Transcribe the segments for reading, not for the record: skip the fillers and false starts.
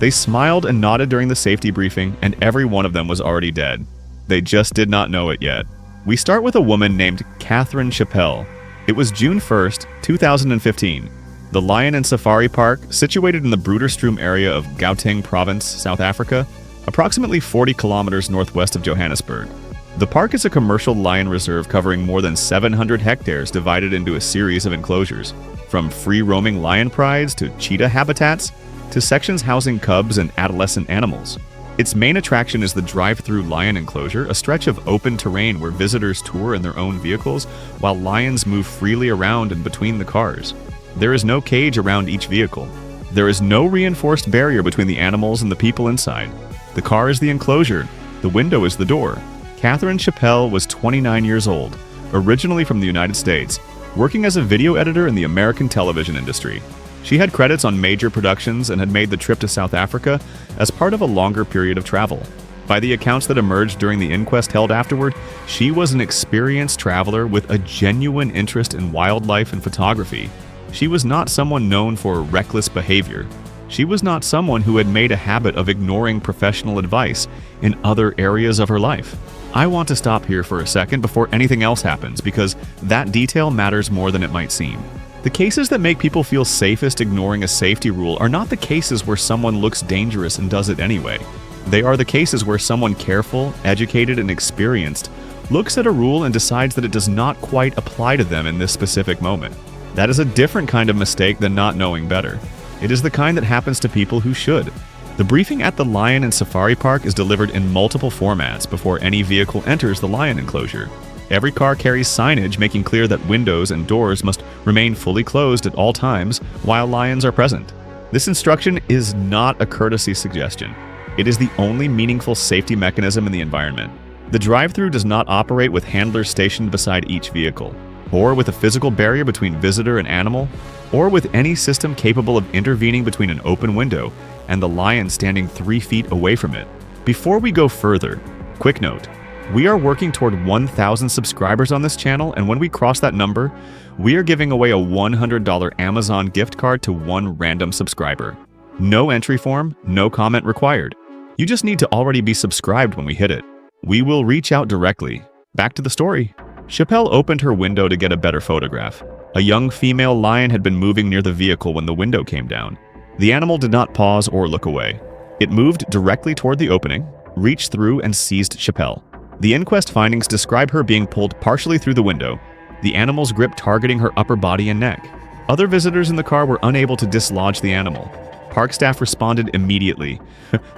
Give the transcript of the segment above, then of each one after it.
They smiled and nodded during the safety briefing, and every one of them was already dead. They just did not know it yet. We start with a woman named Catherine Chappelle. It was June 1st, 2015. The Lion and Safari Park, situated in the Broederstroom area of Gauteng Province, South Africa, approximately 40 kilometers northwest of Johannesburg. The park is a commercial lion reserve covering more than 700 hectares divided into a series of enclosures, from free-roaming lion prides to cheetah habitats, to sections housing cubs and adolescent animals. Its main attraction is the drive-through lion enclosure, a stretch of open terrain where visitors tour in their own vehicles while lions move freely around and between the cars. There is no cage around each vehicle. There is no reinforced barrier between the animals and the people inside. The car is the enclosure. The window is the door. Catherine Chappelle was 29 years old, originally from the United States, working as a video editor in the American television industry. She had credits on major productions and had made the trip to South Africa as part of a longer period of travel. By the accounts that emerged during the inquest held afterward, she was an experienced traveler with a genuine interest in wildlife and photography. She was not someone known for reckless behavior. She was not someone who had made a habit of ignoring professional advice in other areas of her life. I want to stop here for a second before anything else happens, because that detail matters more than it might seem. The cases that make people feel safest ignoring a safety rule are not the cases where someone looks dangerous and does it anyway. They are the cases where someone careful, educated, and experienced looks at a rule and decides that it does not quite apply to them in this specific moment. That is a different kind of mistake than not knowing better. It is the kind that happens to people who should. The briefing at the Lion and Safari Park is delivered in multiple formats before any vehicle enters the lion enclosure. Every car carries signage making clear that windows and doors must remain fully closed at all times while lions are present. This instruction is not a courtesy suggestion. It is the only meaningful safety mechanism in the environment. The drive-through does not operate with handlers stationed beside each vehicle, or with a physical barrier between visitor and animal, or with any system capable of intervening between an open window and the lion standing 3 feet away from it. Before we go further, quick note. We are working toward 1,000 subscribers on this channel, and when we cross that number, we are giving away a $100 Amazon gift card to one random subscriber. No entry form, no comment required. You just need to already be subscribed when we hit it. We will reach out directly. Back to the story. Chappelle opened her window to get a better photograph. A young female lion had been moving near the vehicle when the window came down. The animal did not pause or look away. It moved directly toward the opening, reached through, and seized Chappelle. The inquest findings describe her being pulled partially through the window, the animal's grip targeting her upper body and neck. Other visitors in the car were unable to dislodge the animal. Park staff responded immediately.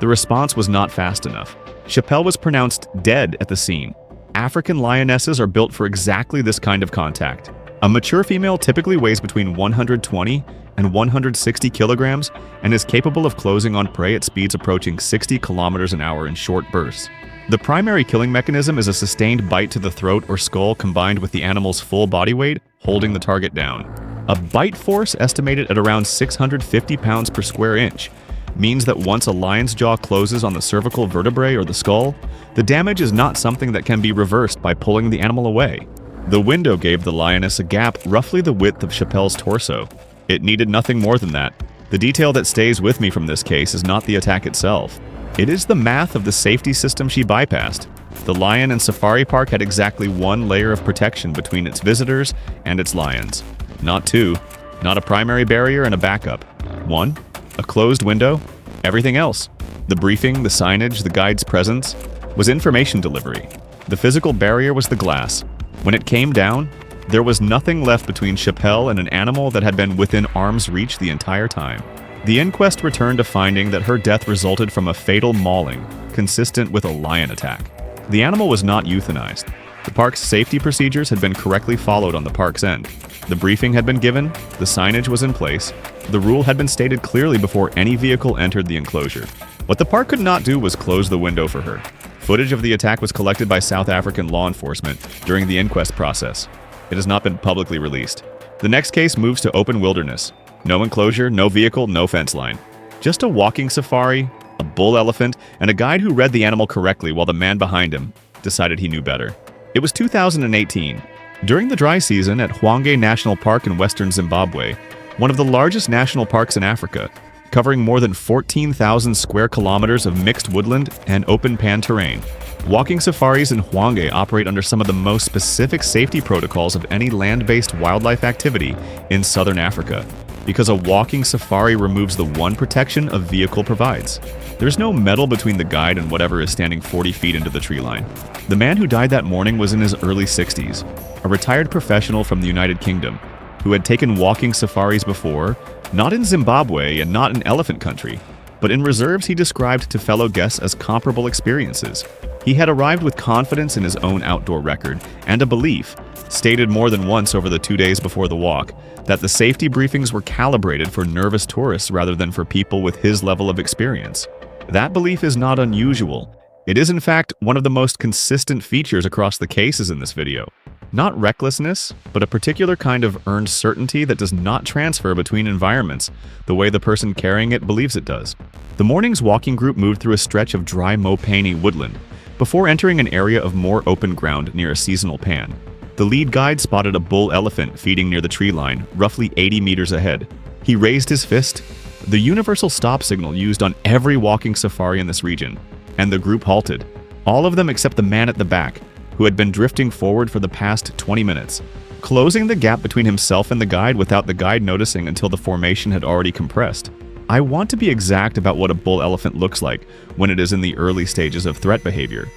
The response was not fast enough. Chappelle was pronounced dead at the scene. African lionesses are built for exactly this kind of contact. A mature female typically weighs between 120 and 160 kilograms and is capable of closing on prey at speeds approaching 60 kilometers an hour in short bursts. The primary killing mechanism is a sustained bite to the throat or skull combined with the animal's full body weight, holding the target down. A bite force estimated at around 650 pounds per square inch means that once a lion's jaw closes on the cervical vertebrae or the skull, the damage is not something that can be reversed by pulling the animal away. The window gave the lioness a gap roughly the width of Chappelle's torso. It needed nothing more than that. The detail that stays with me from this case is not the attack itself. It is the math of the safety system she bypassed. The Lion and Safari Park had exactly one layer of protection between its visitors and its lions. Not two. Not a primary barrier and a backup. One, a closed window. Everything else, the briefing, the signage, the guide's presence, was information delivery. The physical barrier was the glass. When it came down, there was nothing left between Chappelle and an animal that had been within arm's reach the entire time. The inquest returned a finding that her death resulted from a fatal mauling, consistent with a lion attack. The animal was not euthanized. The park's safety procedures had been correctly followed on the park's end. The briefing had been given, the signage was in place, the rule had been stated clearly before any vehicle entered the enclosure. What the park could not do was close the window for her. Footage of the attack was collected by South African law enforcement during the inquest process. It has not been publicly released. The next case moves to open wilderness. No enclosure, no vehicle, no fence line. Just a walking safari, a bull elephant, and a guide who read the animal correctly while the man behind him decided he knew better. It was 2018. During the dry season at Hwange National Park in western Zimbabwe, one of the largest national parks in Africa, covering more than 14,000 square kilometers of mixed woodland and open pan terrain. Walking safaris in Hwange operate under some of the most specific safety protocols of any land-based wildlife activity in southern Africa, because a walking safari removes the one protection a vehicle provides. There's no metal between the guide and whatever is standing 40 feet into the tree line. The man who died that morning was in his early 60s, a retired professional from the United Kingdom, who had taken walking safaris before, not in Zimbabwe and not in elephant country, but in reserves he described to fellow guests as comparable experiences. He had arrived with confidence in his own outdoor record and a belief, stated more than once over the 2 days before the walk, that the safety briefings were calibrated for nervous tourists rather than for people with his level of experience. That belief is not unusual. It is in fact one of the most consistent features across the cases in this video. Not recklessness, but a particular kind of earned certainty that does not transfer between environments the way the person carrying it believes it does. The morning's walking group moved through a stretch of dry mopane woodland before entering an area of more open ground near a seasonal pan. The lead guide spotted a bull elephant feeding near the tree line, roughly 80 meters ahead. He raised his fist, the universal stop signal used on every walking safari in this region, and the group halted, all of them except the man at the back, who had been drifting forward for the past 20 minutes, closing the gap between himself and the guide without the guide noticing until the formation had already compressed. I want to be exact about what a bull elephant looks like when it is in the early stages of threat behavior,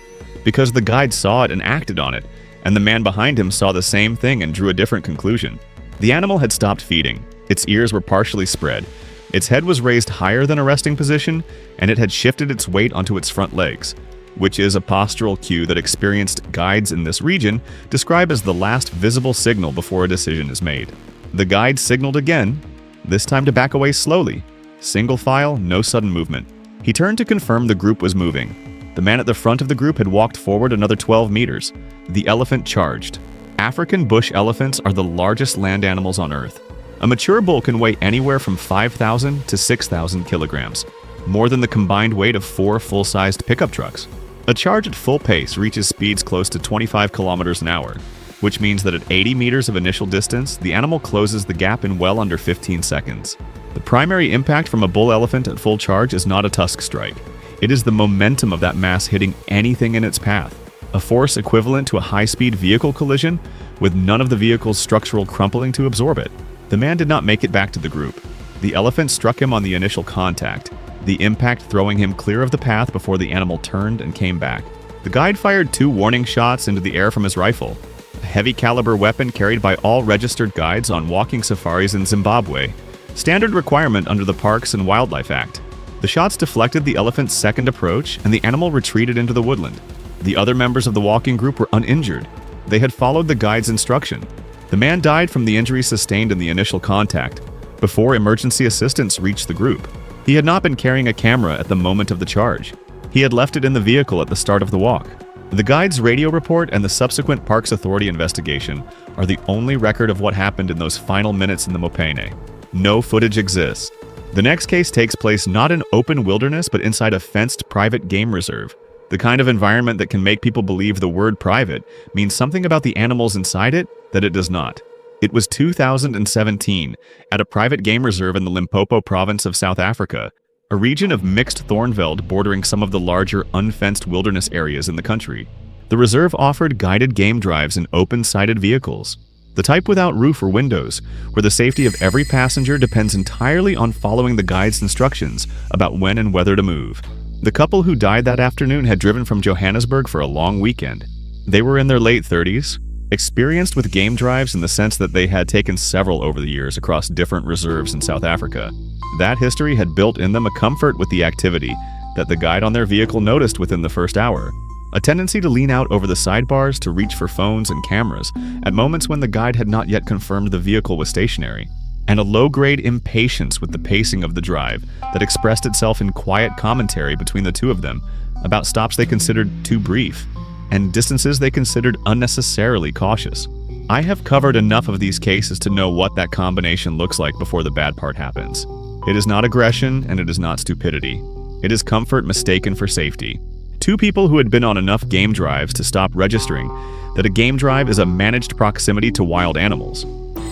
because the guide saw it and acted on it, and the man behind him saw the same thing and drew a different conclusion. The animal had stopped feeding, its ears were partially spread, its head was raised higher than a resting position, and it had shifted its weight onto its front legs, which is a postural cue that experienced guides in this region describe as the last visible signal before a decision is made. The guide signaled again, this time to back away slowly. Single file, no sudden movement. He turned to confirm the group was moving. The man at the front of the group had walked forward another 12 meters. The elephant charged. African bush elephants are the largest land animals on Earth. A mature bull can weigh anywhere from 5,000 to 6,000 kilograms, more than the combined weight of 4 full-sized pickup trucks. A charge at full pace reaches speeds close to 25 kilometers an hour, which means that at 80 meters of initial distance, the animal closes the gap in well under 15 seconds. The primary impact from a bull elephant at full charge is not a tusk strike. It is the momentum of that mass hitting anything in its path, a force equivalent to a high-speed vehicle collision with none of the vehicle's structural crumpling to absorb it. The man did not make it back to the group. The elephant struck him on the initial contact, the impact throwing him clear of the path before the animal turned and came back. The guide fired 2 warning shots into the air from his rifle, a heavy-caliber weapon carried by all registered guides on walking safaris in Zimbabwe, standard requirement under the Parks and Wildlife Act. The shots deflected the elephant's second approach, and the animal retreated into the woodland. The other members of the walking group were uninjured. They had followed the guide's instruction. The man died from the injuries sustained in the initial contact, before emergency assistance reached the group. He had not been carrying a camera at the moment of the charge. He had left it in the vehicle at the start of the walk. The guide's radio report and the subsequent Parks Authority investigation are the only record of what happened in those final minutes in the Mopane. No footage exists. The next case takes place not in open wilderness but inside a fenced private game reserve, the kind of environment that can make people believe the word private means something about the animals inside it that it does not. It was 2017 at a private game reserve in the Limpopo province of South Africa, a region of mixed thornveld bordering some of the larger unfenced wilderness areas in the country. The reserve offered guided game drives in open-sided vehicles, the type without roof or windows, where the safety of every passenger depends entirely on following the guide's instructions about when and whether to move. The couple who died that afternoon had driven from Johannesburg for a long weekend. They were in their late 30s, experienced with game drives in the sense that they had taken several over the years across different reserves in South Africa. That history had built in them a comfort with the activity that the guide on their vehicle noticed within the first hour, a tendency to lean out over the sidebars to reach for phones and cameras at moments when the guide had not yet confirmed the vehicle was stationary, and a low-grade impatience with the pacing of the drive that expressed itself in quiet commentary between the two of them about stops they considered too brief and distances they considered unnecessarily cautious. I have covered enough of these cases to know what that combination looks like before the bad part happens. It is not aggression and it is not stupidity. It is comfort mistaken for safety. Two people who had been on enough game drives to stop registering that a game drive is a managed proximity to wild animals,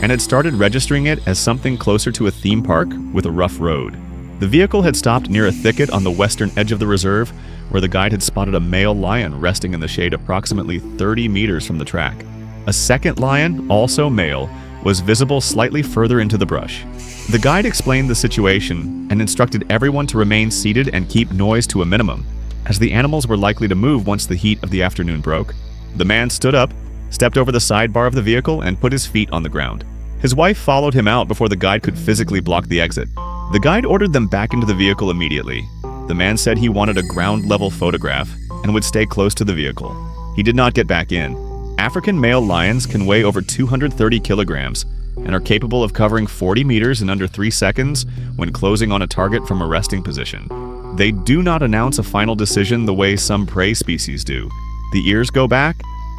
and had started registering it as something closer to a theme park with a rough road. The vehicle had stopped near a thicket on the western edge of the reserve, where the guide had spotted a male lion resting in the shade approximately 30 meters from the track. A second lion, also male, was visible slightly further into the brush. The guide explained the situation and instructed everyone to remain seated and keep noise to a minimum, as the animals were likely to move once the heat of the afternoon broke. The man stood up, stepped over the sidebar of the vehicle, and put his feet on the ground. His wife followed him out before the guide could physically block the exit. The guide ordered them back into the vehicle immediately. The man said he wanted a ground-level photograph and would stay close to the vehicle. He did not get back in. African male lions can weigh over 230 kilograms and are capable of covering 40 meters in under 3 seconds when closing on a target from a resting position. They do not announce a final decision the way some prey species do. The ears go back,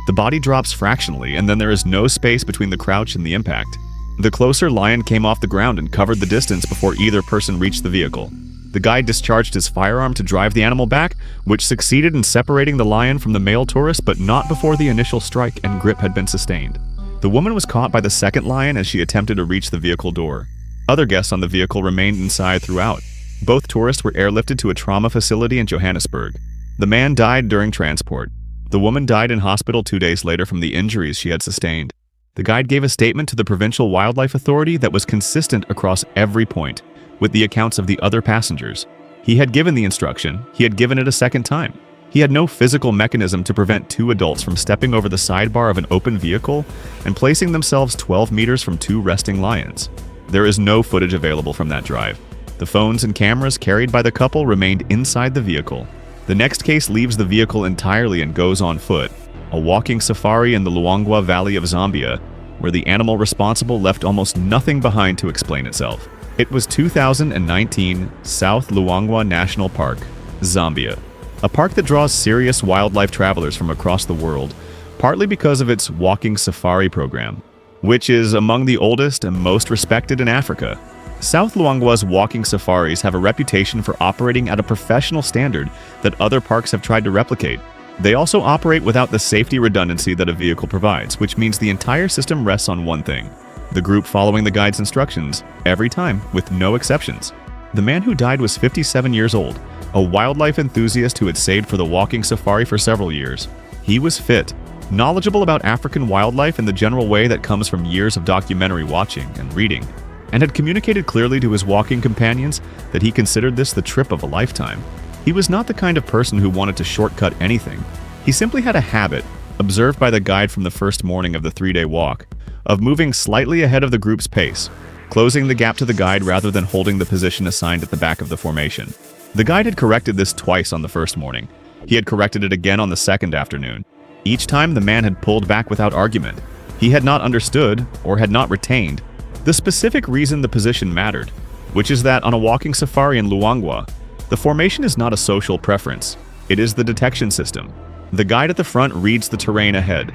the body drops fractionally, and then there is no space between the crouch and the impact. The closer lion came off the ground and covered the distance before either person reached the vehicle. The guide discharged his firearm to drive the animal back, which succeeded in separating the lion from the male tourist, but not before the initial strike and grip had been sustained. The woman was caught by the second lion as she attempted to reach the vehicle door. Other guests on the vehicle remained inside throughout. Both tourists were airlifted to a trauma facility in Johannesburg. The man died during transport. The woman died in hospital 2 days later from the injuries she had sustained. The guide gave a statement to the Provincial Wildlife Authority that was consistent across every point with the accounts of the other passengers. He had given the instruction, he had given it a second time. He had no physical mechanism to prevent two adults from stepping over the sidebar of an open vehicle and placing themselves 12 meters from two resting lions. There is no footage available from that drive. The phones and cameras carried by the couple remained inside the vehicle. The next case leaves the vehicle entirely and goes on foot, a walking safari in the Hwange Valley of Zambia, where the animal responsible left almost nothing behind to explain itself. It was 2019 South Hwange National Park, Zambia, a park that draws serious wildlife travelers from across the world, partly because of its walking safari program, which is among the oldest and most respected in Africa. South Hwange's walking safaris have a reputation for operating at a professional standard that other parks have tried to replicate. They also operate without the safety redundancy that a vehicle provides, which means the entire system rests on one thing: the group following the guide's instructions, every time, with no exceptions. The man who died was 57 years old, a wildlife enthusiast who had saved for the walking safari for several years. He was fit, knowledgeable about African wildlife in the general way that comes from years of documentary watching and reading, and had communicated clearly to his walking companions that he considered this the trip of a lifetime. He was not the kind of person who wanted to shortcut anything. He simply had a habit, observed by the guide from the first morning of the 3-day walk, of moving slightly ahead of the group's pace, closing the gap to the guide rather than holding the position assigned at the back of the formation. The guide had corrected this twice on the first morning. He had corrected it again on the second afternoon. Each time the man had pulled back without argument. He had not understood, or had not retained, the specific reason the position mattered, which is that on a walking safari in Hwange, the formation is not a social preference. It is the detection system. The guide at the front reads the terrain ahead.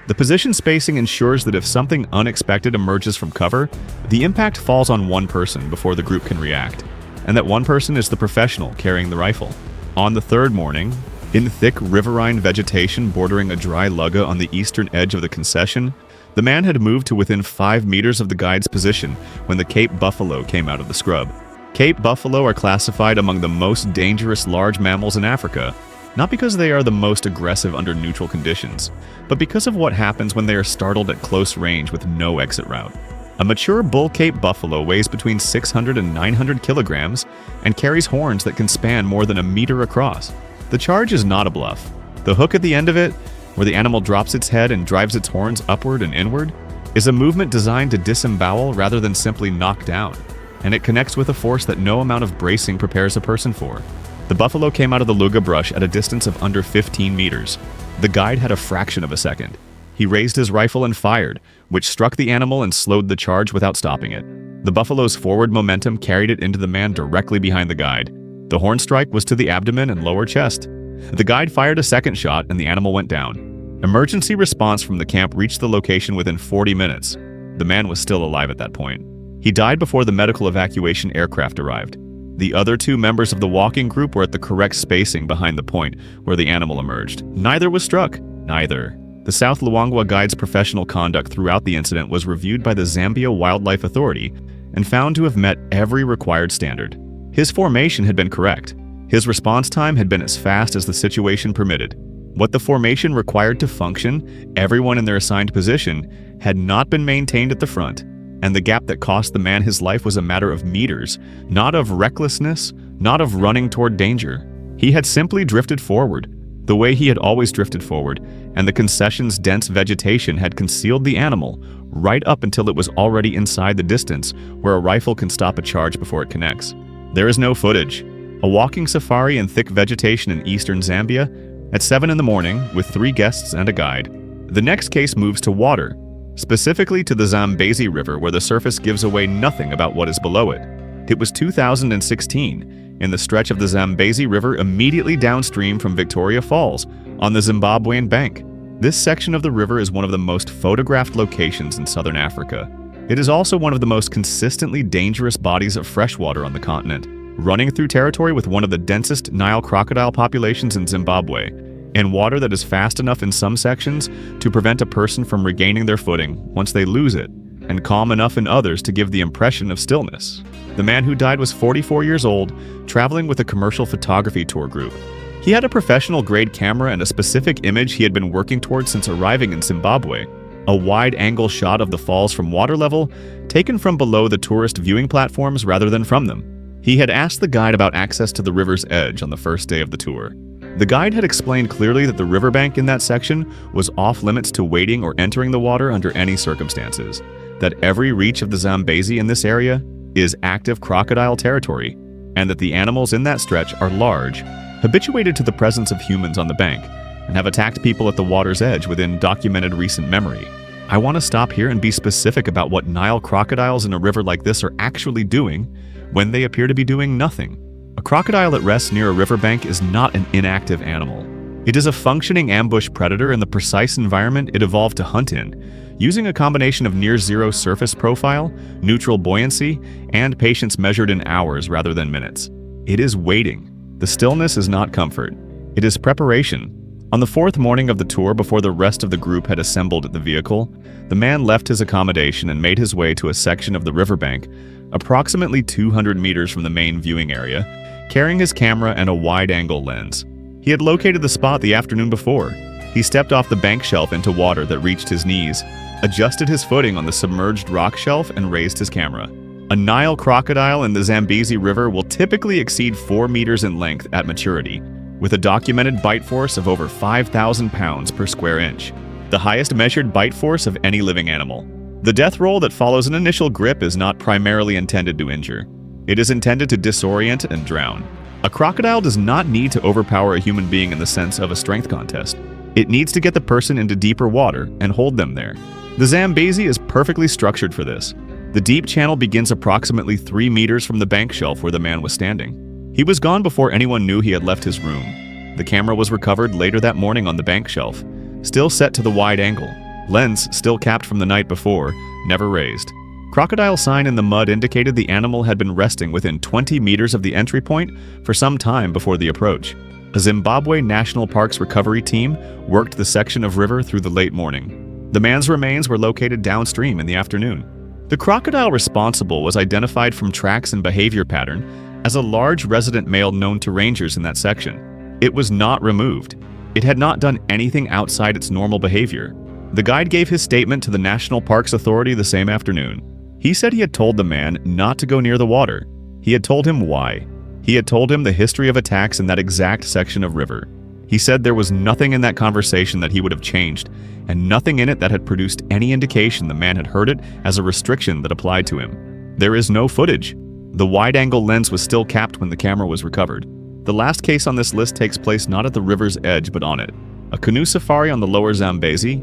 The position spacing ensures that if something unexpected emerges from cover, the impact falls on one person before the group can react, and that one person is the professional carrying the rifle. On the third morning, in thick riverine vegetation bordering a dry lugga on the eastern edge of the concession, the man had moved to within 5 meters of the guide's position when the Cape buffalo came out of the scrub. Cape buffalo are classified among the most dangerous large mammals in Africa, not because they are the most aggressive under neutral conditions, but because of what happens when they are startled at close range with no exit route. A mature bull Cape buffalo weighs between 600 and 900 kilograms and carries horns that can span more than a meter across. The charge is not a bluff. The hook at the end of it, where the animal drops its head and drives its horns upward and inward, is a movement designed to disembowel rather than simply knock down, and it connects with a force that no amount of bracing prepares a person for. The buffalo came out of the lugga brush at a distance of under 15 meters. The guide had a fraction of a second. He raised his rifle and fired, which struck the animal and slowed the charge without stopping it. The buffalo's forward momentum carried it into the man directly behind the guide. The horn strike was to the abdomen and lower chest. The guide fired a second shot and the animal went down. Emergency response from the camp reached the location within 40 minutes. The man was still alive at that point. He died before the medical evacuation aircraft arrived. The other 2 members of the walking group were at the correct spacing behind the point where the animal emerged. Neither was struck. Neither. The South Hwange guide's professional conduct throughout the incident was reviewed by the Zambia Wildlife Authority and found to have met every required standard. His formation had been correct. His response time had been as fast as the situation permitted. What the formation required to function, everyone in their assigned position, had not been maintained at the front, and the gap that cost the man his life was a matter of meters, not of recklessness, not of running toward danger. He had simply drifted forward, the way he had always drifted forward, and the concession's dense vegetation had concealed the animal right up until it was already inside the distance where a rifle can stop a charge before it connects. There is no footage. A walking safari in thick vegetation in eastern Zambia at 7 in the morning with 3 guests and a guide. The next case moves to water, specifically to the Zambezi River, where the surface gives away nothing about what is below it. It was 2016, in the stretch of the Zambezi River immediately downstream from Victoria Falls, on the Zimbabwean bank. This section of the river is one of the most photographed locations in southern Africa. It is also one of the most consistently dangerous bodies of freshwater on the continent, running through territory with one of the densest Nile crocodile populations in Zimbabwe, and water that is fast enough in some sections to prevent a person from regaining their footing once they lose it, and calm enough in others to give the impression of stillness. The man who died was 44 years old, traveling with a commercial photography tour group. He had a professional-grade camera and a specific image he had been working towards since arriving in Zimbabwe, a wide-angle shot of the falls from water level, taken from below the tourist viewing platforms rather than from them. He had asked the guide about access to the river's edge on the first day of the tour. The guide had explained clearly that the riverbank in that section was off-limits to wading or entering the water under any circumstances, that every reach of the Zambezi in this area is active crocodile territory, and that the animals in that stretch are large, habituated to the presence of humans on the bank, and have attacked people at the water's edge within documented recent memory. I want to stop here and be specific about what Nile crocodiles in a river like this are actually doing when they appear to be doing nothing. A crocodile that rests near a riverbank is not an inactive animal. It is a functioning ambush predator in the precise environment it evolved to hunt in, using a combination of near-zero surface profile, neutral buoyancy, and patience measured in hours rather than minutes. It is waiting. The stillness is not comfort. It is preparation. On the 4th morning of the tour, before the rest of the group had assembled at the vehicle, the man left his accommodation and made his way to a section of the riverbank, approximately 200 meters from the main viewing area, carrying his camera and a wide-angle lens. He had located the spot the afternoon before. He stepped off the bank shelf into water that reached his knees, adjusted his footing on the submerged rock shelf, and raised his camera. A Nile crocodile in the Zambezi River will typically exceed 4 meters in length at maturity, with a documented bite force of over 5,000 pounds per square inch, the highest measured bite force of any living animal. The death roll that follows an initial grip is not primarily intended to injure. It is intended to disorient and drown. A crocodile does not need to overpower a human being in the sense of a strength contest. It needs to get the person into deeper water and hold them there. The Zambezi is perfectly structured for this. The deep channel begins approximately 3 meters from the bank shelf where the man was standing. He was gone before anyone knew he had left his room. The camera was recovered later that morning on the bank shelf, still set to the wide angle, lens still capped from the night before, never raised. Crocodile sign in the mud indicated the animal had been resting within 20 meters of the entry point for some time before the approach. A Zimbabwe National Parks recovery team worked the section of river through the late morning. The man's remains were located downstream in the afternoon. The crocodile responsible was identified from tracks and behavior pattern as a large resident male known to rangers in that section. It was not removed. It had not done anything outside its normal behavior. The guide gave his statement to the National Parks Authority the same afternoon. He said he had told the man not to go near the water. He had told him why. He had told him the history of attacks in that exact section of river. He said there was nothing in that conversation that he would have changed, and nothing in it that had produced any indication the man had heard it as a restriction that applied to him. There is no footage. The wide-angle lens was still capped when the camera was recovered. The last case on this list takes place not at the river's edge but on it. A canoe safari on the lower Zambezi,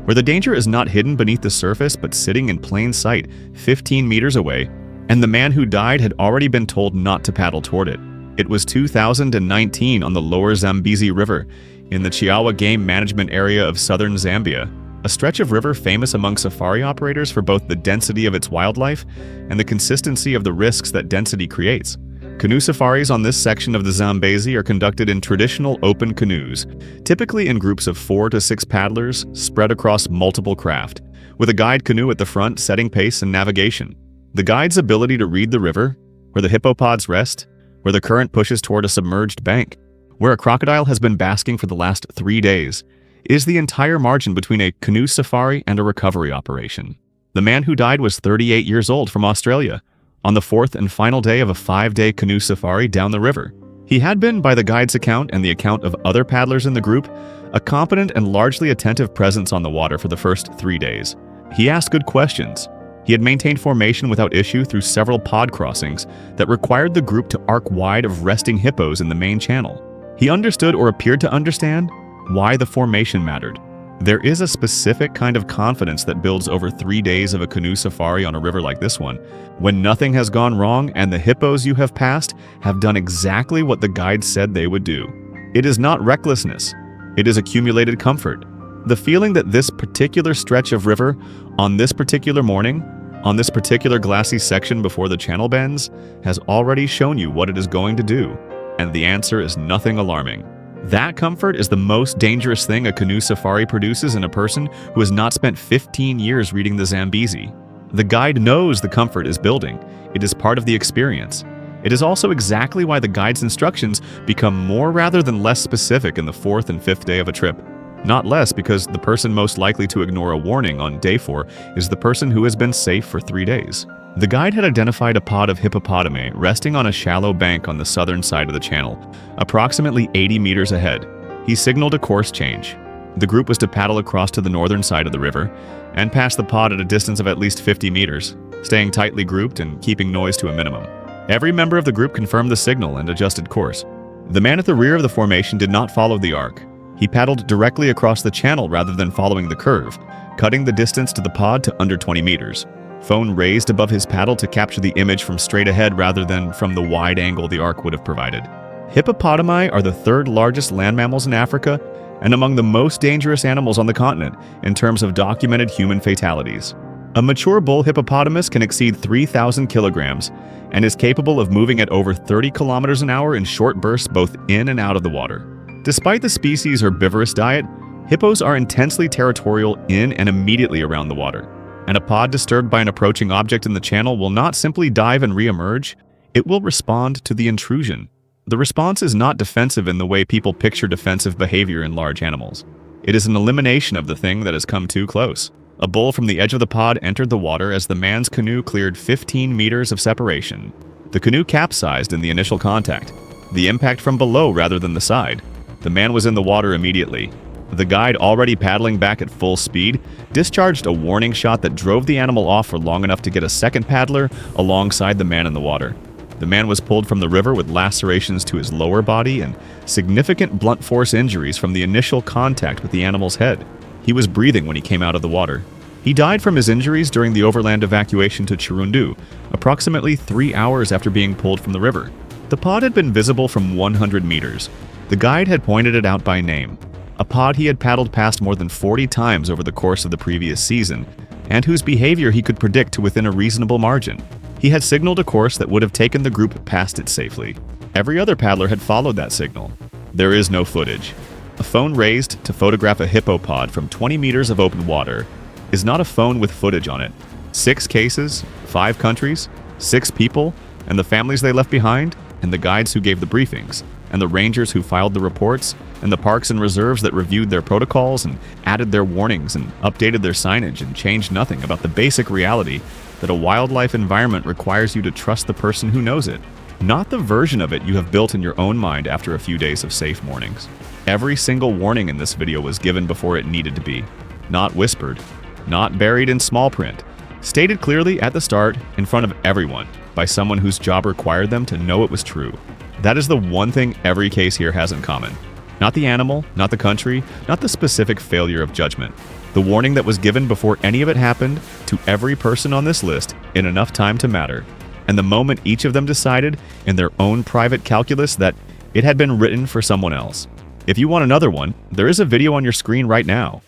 where the danger is not hidden beneath the surface but sitting in plain sight 15 meters away, and the man who died had already been told not to paddle toward it. It was 2019 on the lower Zambezi River in the Chiawa Game Management Area of southern Zambia, a stretch of river famous among safari operators for both the density of its wildlife and the consistency of the risks that density creates. Canoe safaris on this section of the Zambezi are conducted in traditional open canoes, typically in groups of 4 to 6 paddlers spread across multiple craft, with a guide canoe at the front setting pace and navigation. The guide's ability to read the river, where the hippopods rest, where the current pushes toward a submerged bank, where a crocodile has been basking for the last 3 days, is the entire margin between a canoe safari and a recovery operation. The man who died was 38 years old from Australia, on the 4th and final day of a 5-day canoe safari down the river. He had been, by the guide's account and the account of other paddlers in the group, a competent and largely attentive presence on the water for the first 3 days. He asked good questions. He had maintained formation without issue through several pod crossings that required the group to arc wide of resting hippos in the main channel. He understood, or appeared to understand, why the formation mattered. There is a specific kind of confidence that builds over 3 days of a canoe safari on a river like this one, when nothing has gone wrong and the hippos you have passed have done exactly what the guide said they would do. It is not recklessness. It is accumulated comfort. The feeling that this particular stretch of river, on this particular morning, on this particular glassy section before the channel bends, has already shown you what it is going to do, and the answer is nothing alarming. That comfort is the most dangerous thing a canoe safari produces in a person who has not spent 15 years reading the Zambezi. The guide knows the comfort is building. It is part of the experience. It is also exactly why the guide's instructions become more rather than less specific in the 4th and 5th day of a trip. Not less, because the person most likely to ignore a warning on day 4 is the person who has been safe for 3 days. The guide had identified a pod of hippopotami resting on a shallow bank on the southern side of the channel, approximately 80 meters ahead. He signaled a course change. The group was to paddle across to the northern side of the river and pass the pod at a distance of at least 50 meters, staying tightly grouped and keeping noise to a minimum. Every member of the group confirmed the signal and adjusted course. The man at the rear of the formation did not follow the arc. He paddled directly across the channel rather than following the curve, cutting the distance to the pod to under 20 meters. Phone raised above his paddle to capture the image from straight ahead rather than from the wide angle the arc would have provided. Hippopotami are the 3rd largest land mammals in Africa and among the most dangerous animals on the continent in terms of documented human fatalities. A mature bull hippopotamus can exceed 3,000 kilograms and is capable of moving at over 30 kilometers an hour in short bursts both in and out of the water. Despite the species' herbivorous diet, hippos are intensely territorial in and immediately around the water. And a pod disturbed by an approaching object in the channel will not simply dive and re-emerge, it will respond to the intrusion. The response is not defensive in the way people picture defensive behavior in large animals. It is an elimination of the thing that has come too close. A bull from the edge of the pod entered the water as the man's canoe cleared 15 meters of separation. The canoe capsized in the initial contact, the impact from below rather than the side. The man was in the water immediately. The guide, already paddling back at full speed, discharged a warning shot that drove the animal off for long enough to get a second paddler alongside the man in the water. The man was pulled from the river with lacerations to his lower body and significant blunt force injuries from the initial contact with the animal's head. He was breathing when he came out of the water. He died from his injuries during the overland evacuation to Chirundu, approximately 3 hours after being pulled from the river. The pod had been visible from 100 meters. The guide had pointed it out by name. A pod he had paddled past more than 40 times over the course of the previous season, and whose behavior he could predict to within a reasonable margin. He had signaled a course that would have taken the group past it safely. Every other paddler had followed that signal. There is no footage. A phone raised to photograph a hippo pod from 20 meters of open water is not a phone with footage on it. 6 cases, 5 countries, 6 people, and the families they left behind, and the guides who gave the briefings, and the rangers who filed the reports, and the parks and reserves that reviewed their protocols and added their warnings and updated their signage and changed nothing about the basic reality that a wildlife environment requires you to trust the person who knows it, not the version of it you have built in your own mind after a few days of safe mornings. Every single warning in this video was given before it needed to be, not whispered, not buried in small print, stated clearly at the start in front of everyone by someone whose job required them to know it was true. That is the one thing every case here has in common. Not the animal, not the country, not the specific failure of judgment. The warning that was given before any of it happened to every person on this list in enough time to matter. And the moment each of them decided in their own private calculus that it had been written for someone else. If you want another one, there is a video on your screen right now.